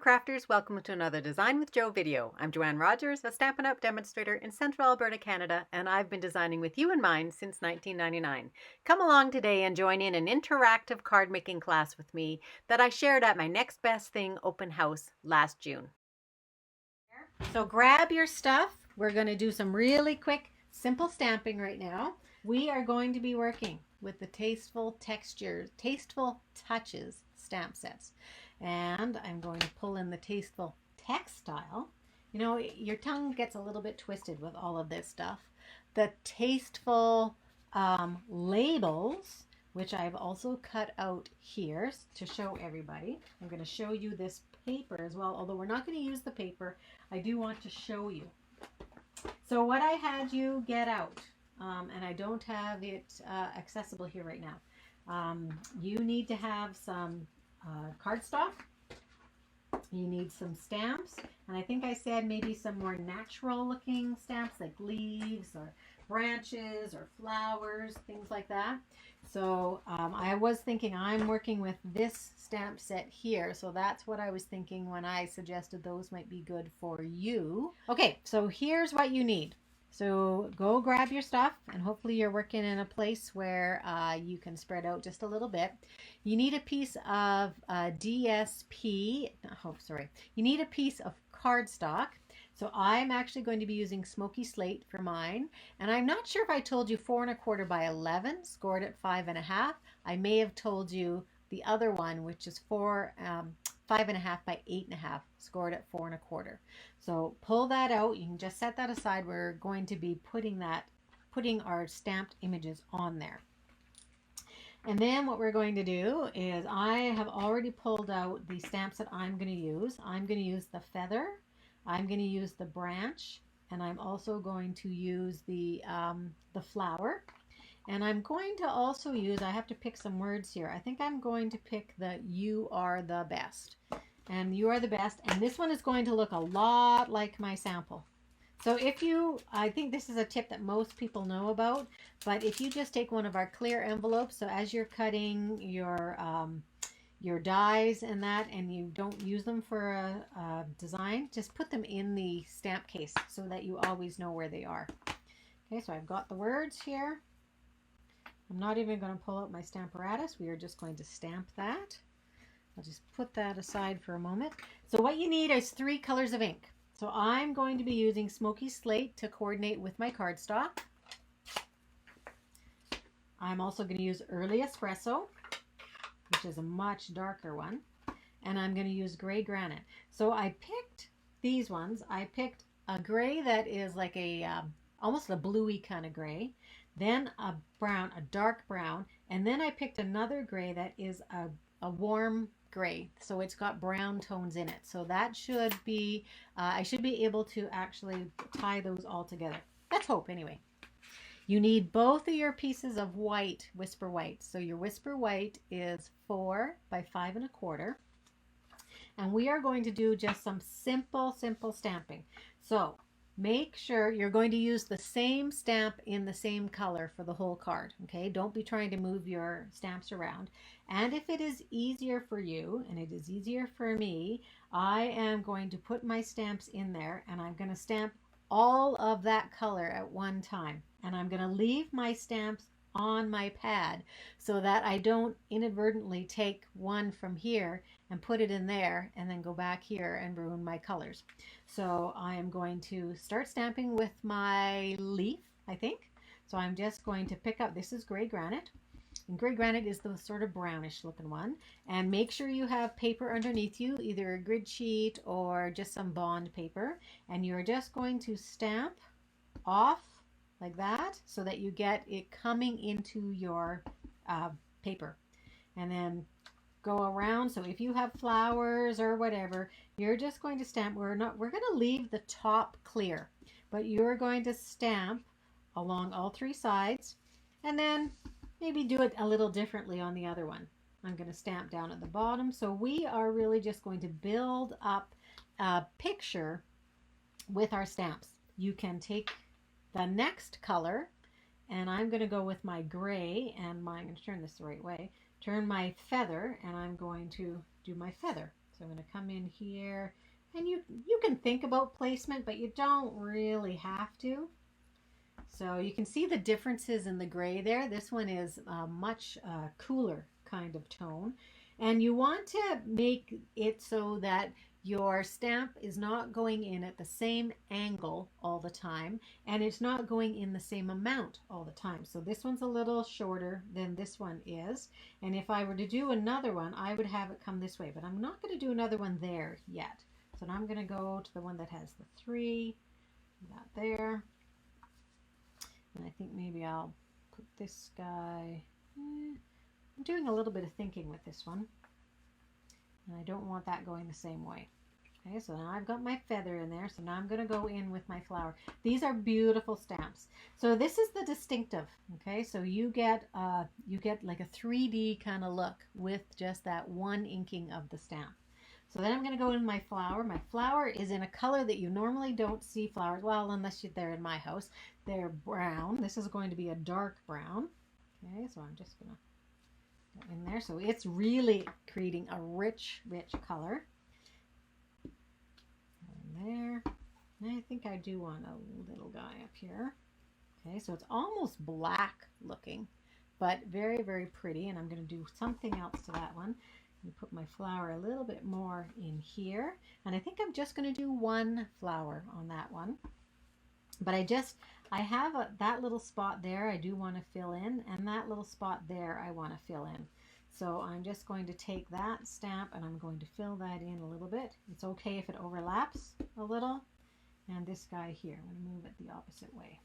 Papercrafters, welcome to another Design with Jo video. I'm Joanne Rogers, a Stampin' Up! Demonstrator in Central Alberta, Canada, and I've been designing with you in mind since 1999. Come along today and join in an interactive card making class with me that I shared at my Next Best Thing open house last June. So grab your stuff. We're going to do some really quick, simple stamping right now. We are going to be working with the Tasteful Textures, Tasteful Touches stamp sets. And I'm going to pull in the Tasteful Textile. You know, your tongue gets a little bit twisted with all of this stuff. The Tasteful labels, which I've also cut out here to show everybody. I'm going to show you this paper as well, although we're not going to use the paper. I do want to show you. So what I had you get out, and I don't have it accessible here right now. You need to have some cardstock. You need some stamps, and I think I said maybe some more natural looking stamps like leaves or branches or flowers, things like that. So I was thinking I'm working with this stamp set here, so that's what I was thinking when I suggested those might be good for you. Okay, so here's what you need. So go grab your stuff, and hopefully you're working in a place where you can spread out just a little bit. You need a piece of DSP, you need a piece of cardstock. So I'm actually going to be using Smoky Slate for mine, and I'm not sure if I told you 4 1/4 by 11, scored at 5 1/2. I may have told you the other one, which is 5 1/2 by 8 1/2, scored at 4 1/4. So pull that out. You can just set that aside. We're going to be putting our stamped images on there. And then what we're going to do is I have already pulled out the stamps that I'm going to use. I'm going to use the feather. I'm going to use the branch, and I'm also going to use the flower. And I'm going to also use, I have to pick some words here. I think I'm going to pick the "you are the best." And you are the best. And this one is going to look a lot like my sample. So I think this is a tip that most people know about, but if you just take one of our clear envelopes, so as you're cutting your dies and that, and you don't use them for a design, just put them in the stamp case so that you always know where they are. Okay, so I've got the words here. I'm not even going to pull out my Stamparatus. We are just going to stamp that. I'll just put that aside for a moment. So what you need is 3 colors of ink. So I'm going to be using Smoky Slate to coordinate with my cardstock. I'm also going to use Early Espresso, which is a much darker one. And I'm going to use Gray Granite. So I picked these ones. I picked a gray that is like a almost a bluey kind of gray. Then a brown, a dark brown. And then I picked another gray that is a warm gray, so it's got brown tones in it. So that should be, I should be able to actually tie those all together. Let's hope anyway. You need both of your pieces of white, Whisper White. So your Whisper White is 4 by 5 1/4. And we are going to do just some simple stamping. So make sure you're going to use the same stamp in the same color for the whole card. Okay, don't be trying to move your stamps around. And if it is easier for you, and it is easier for me, I am going to put my stamps in there, and I'm going to stamp all of that color at one time. And I'm going to leave my stamps on my pad so that I don't inadvertently take one from here and put it in there and then go back here and ruin my colors. So I am going to start stamping with my leaf, I think. So I'm just going to pick up, this is Gray Granite, and Gray Granite is the sort of brownish looking one. And make sure you have paper underneath you, either a grid sheet or just some bond paper. And you're just going to stamp off like that so that you get it coming into your paper. And then go around. So if you have flowers or whatever, you're just going to stamp. We're going to leave the top clear, but you're going to stamp along all 3 sides, and then maybe do it a little differently on the other one. I'm going to stamp down at the bottom. So we are really just going to build up a picture with our stamps. You can take the next color, and I'm going to go with my gray, and I'm going to turn this the right way. Turn my feather, and I'm going to do my feather. So I'm going to come in here, and you can think about placement, but you don't really have to. So you can see the differences in the gray there. This one is a much cooler kind of tone. And you want to make it so that your stamp is not going in at the same angle all the time, and it's not going in the same amount all the time. So this one's a little shorter than this one is. And if I were to do another one, I would have it come this way, but I'm not going to do another one there yet. So now I'm going to go to the one that has the 3, that there. And I think maybe I'll put this guy, I'm doing a little bit of thinking with this one. And I don't want that going the same way. Okay, so now I've got my feather in there. So now I'm going to go in with my flower. These are beautiful stamps. So this is the distinctive. Okay, so you get like a 3D kind of look with just that one inking of the stamp. So then I'm going to go in my flower. My flower is in a color that you normally don't see flowers. Well, unless they're in my house. They're brown. This is going to be a dark brown. Okay, so I'm just going to go in there. So it's really creating a rich, rich color. In there. And I think I do want a little guy up here. Okay, so it's almost black looking, but very, very pretty. And I'm going to do something else to that one. Put my flower a little bit more in here, and I think I'm just going to do one flower on that one, but I have that little spot there I do want to fill in, and that little spot there I want to fill in. So I'm just going to take that stamp and I'm going to fill that in a little bit. It's okay if it overlaps a little. And this guy here, I'm going to move it the opposite way.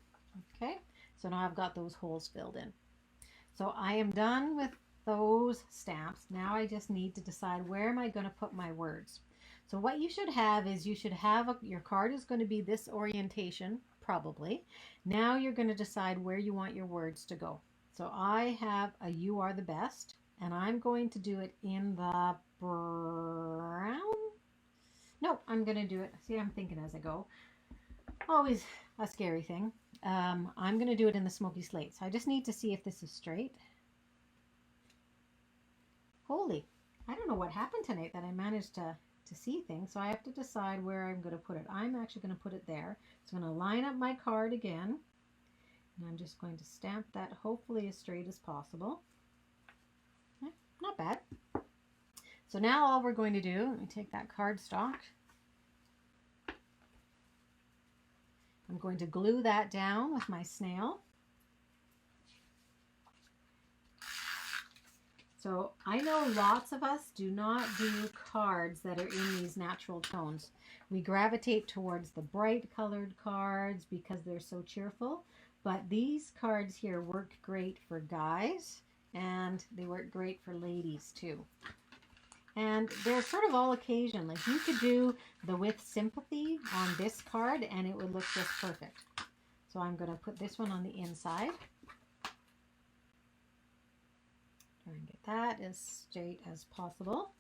Okay, so now I've got those holes filled in. So I am done with those stamps. Now I just need to decide where am I going to put my words. So what you should have is your card is going to be this orientation, probably. Now you're going to decide where you want your words to go. So I have a "You Are the Best," and I'm going to do it in the brown. No, I'm going to do it. See, I'm thinking as I go. Always a scary thing. I'm going to do it in the smoky slate. So I just need to see if this is straight. Holy, I don't know what happened tonight that I managed to see things. So I have to decide where I'm going to put it. I'm actually going to put it there. So I'm going to line up my card again. And I'm just going to stamp that hopefully as straight as possible. Not bad. So now all we're going to do, let me take that cardstock. I'm going to glue that down with my snail. So I know lots of us do not do cards that are in these natural tones. We gravitate towards the bright colored cards because they're so cheerful. But these cards here work great for guys, and they work great for ladies too. And they're sort of all occasion. Like you could do the "With Sympathy" on this card and it would look just perfect. So I'm going to put this one on the inside. Try and get that as straight as possible.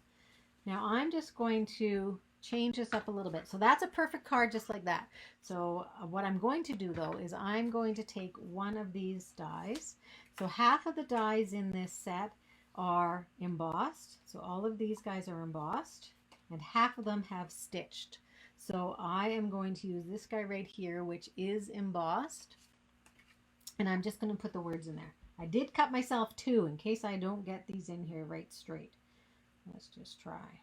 Now I'm just going to change this up a little bit. So that's a perfect card just like that. So what I'm going to do though is I'm going to take one of these dies. So half of the dies in this set are embossed. So all of these guys are embossed and half of them have stitched. So I am going to use this guy right here, which is embossed. And I'm just going to put the words in there. I did cut myself two in case I don't get these in here right straight. Let's just try.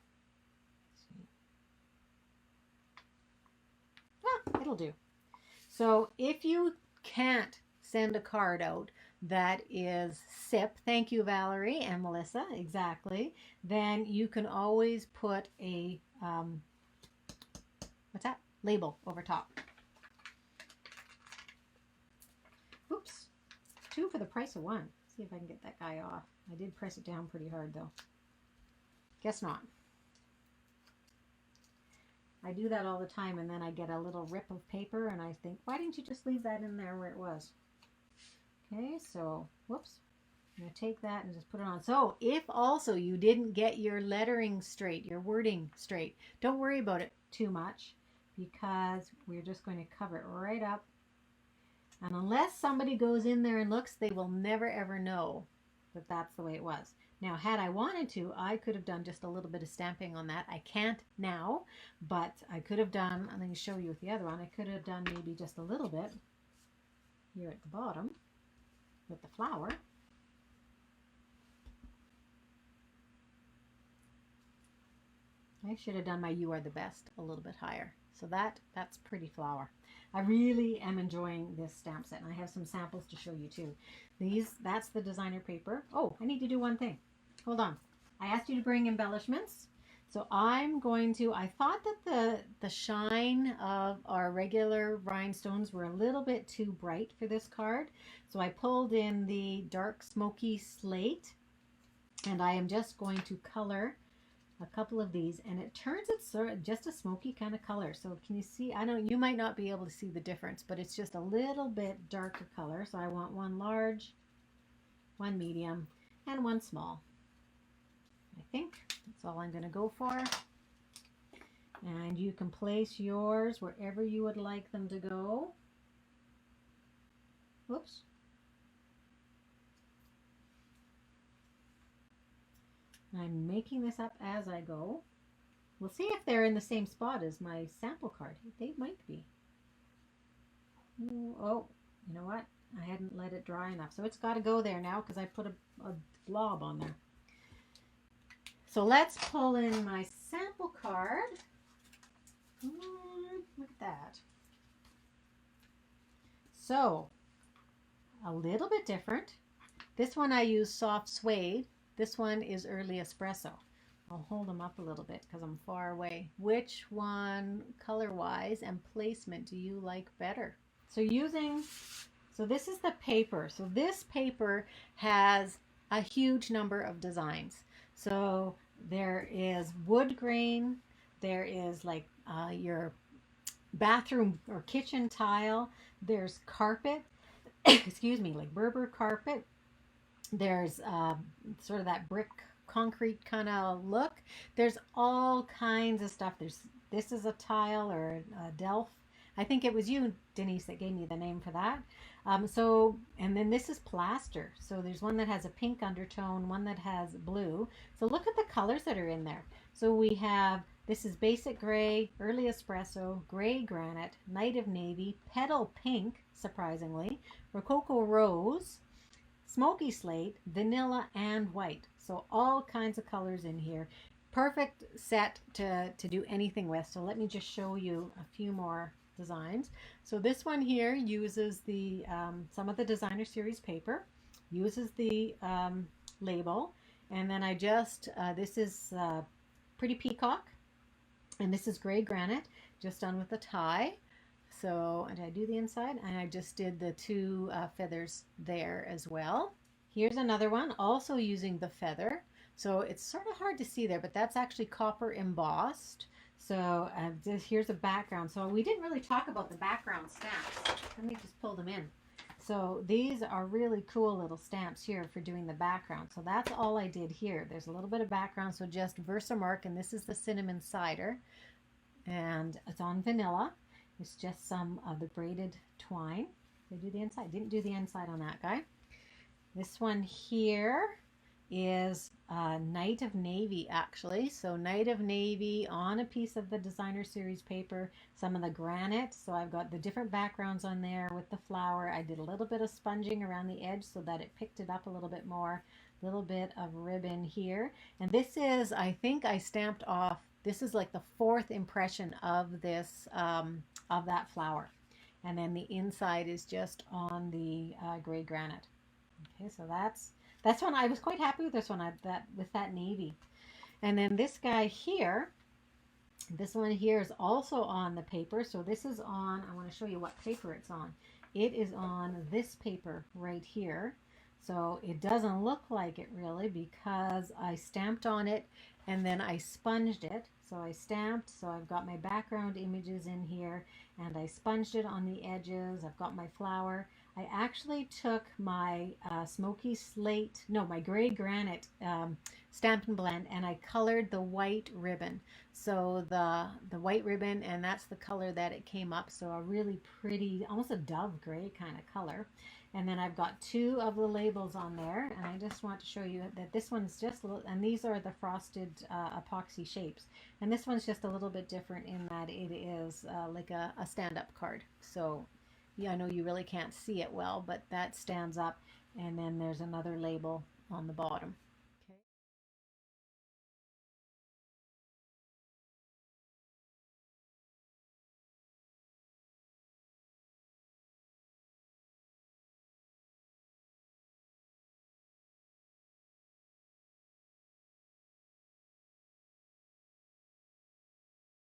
Ah, it'll do. So if you can't send a card out that is SIP, thank you Valerie and Melissa, exactly, then you can always put a, what's that? Label over top. Oops, 2 for the price of 1. See if I can get that guy off. I did press it down pretty hard though. Guess not. I do that all the time and then I get a little rip of paper and I think, why didn't you just leave that in there where it was? Okay, so, whoops. I'm going to take that and just put it on. So, if also you didn't get your lettering straight, your wording straight, don't worry about it too much because we're just going to cover it right up. And unless somebody goes in there and looks, they will never ever know that that's the way it was. Now, had I wanted to, I could have done just a little bit of stamping on that. I can't now, but I could have done, I'm going to show you with the other one, I could have done maybe just a little bit here at the bottom with the flower. I should have done my "You Are the Best" a little bit higher. So that's pretty flower. I really am enjoying this stamp set, and I have some samples to show you too. That's the designer paper. Oh, I need to do one thing. Hold on. I asked you to bring embellishments. So I'm going to, I thought that the shine of our regular rhinestones were a little bit too bright for this card. So I pulled in the dark smoky slate, and I am just going to color a couple of these, and it turns it sort of just a smoky kind of color. So can you see? I know you might not be able to see the difference, but it's just a little bit darker color. So I want one large, one medium, and one small. I think that's all I'm going to go for. And you can place yours wherever you would like them to go. Whoops. I'm making this up as I go. We'll see if they're in the same spot as my sample card. They might be. Oh, you know what? I hadn't let it dry enough. So it's got to go there now because I put a blob on there. So let's pull in my sample card. Look at that. So, a little bit different. This one I use soft suede. This one is early espresso. I'll hold them up a little bit because I'm far away. Which one, color-wise and placement, do you like better? So this is the paper. So this paper has a huge number of designs. So there is wood grain. There is like your bathroom or kitchen tile. There's carpet. Excuse me, like Berber carpet. There's sort of that brick concrete kind of look. There's all kinds of stuff. This is a tile or a delf. I think it was you, Denise, that gave me the name for that. And then this is plaster. So there's one that has a pink undertone, one that has blue. So look at the colors that are in there. So we have, this is basic gray, early espresso, gray granite, night of navy, petal pink, surprisingly, rococo rose, smoky slate, vanilla, and white. So all kinds of colors in here. Perfect set to do anything with. So let me just show you a few more designs. So this one here uses the some of the designer series paper, uses the label, and then I just this is pretty peacock, and this is gray granite, just done with a tie. So, and I do the inside, and I just did the two feathers there as well. Here's another one, also using the feather. So it's sort of hard to see there, but that's actually copper embossed. So here's a background. So we didn't really talk about the background stamps. Let me just pull them in. So these are really cool little stamps here for doing the background. So that's all I did here. There's a little bit of background, so just Versamark, and this is the cinnamon cider. And it's on vanilla. It's just some of the braided twine. Did I do the inside? Didn't do the inside on that guy. This one here is Night of Navy, actually. So Night of Navy on a piece of the designer series paper, some of the granite. So I've got the different backgrounds on there with the flower. I did a little bit of sponging around the edge so that it picked it up a little bit more. A little bit of ribbon here. And this is, I think I stamped off, this is like the fourth impression of this, of that flower. And then the inside is just on the gray granite. Okay, so that's one. I was quite happy with this one, with that navy. And then this guy here, this one here is also on the paper. So this is on, I want to show you what paper it's on. It is on this paper right here. So it doesn't look like it really because I stamped on it and then I sponged it. So I stamped, so I've got my background images in here, and I sponged it on the edges. I've got my flower. I actually took my smoky slate, no, my gray granite Stampin' Blend, and I colored the white ribbon. So the white ribbon, and that's the color that it came up. So a really pretty, almost a dove gray kind of color. And then I've got two of the labels on there, and I just want to show you that this one's just a little, and these are the frosted epoxy shapes. And this one's just a little bit different in that it is like a stand-up card. So yeah, I know you really can't see it well, but that stands up, and then there's another label on the bottom.